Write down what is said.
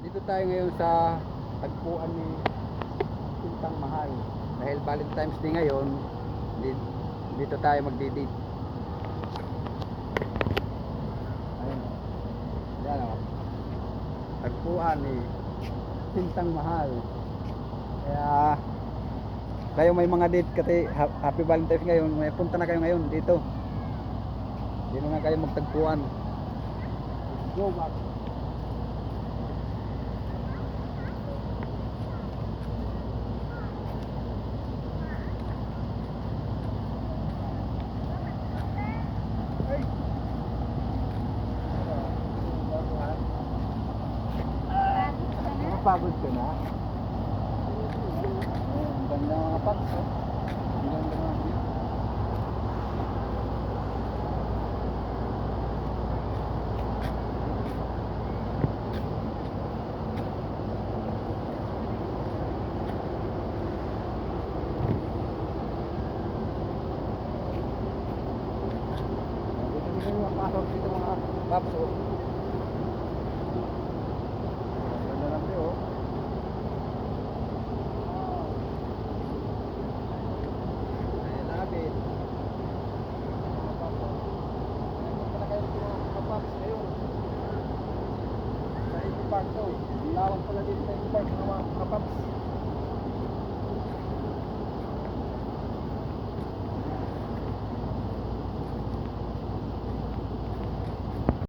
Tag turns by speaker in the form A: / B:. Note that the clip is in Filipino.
A: Dito tayo ngayon sa tagpuan ni Pintang Mahal. Dahil Valentine's Day ngayon, dito tayo magdi-date. Ayun. Yan o. Tagpuan ni Pintang Mahal. Kaya kayo may mga date kasi happy Valentine's ngayon, may punta na kayo ngayon dito. Dito na kayo magtagpuan. Let's go, Mark. Pagod ka na? Ang ganda ng mga pags, oh. Ang ganda ng mga view. Dito yung mga pasok dito mga pags, oh. Ganda ng view, oh. Park to. Lawak pala dito sa park ng mga kapaps.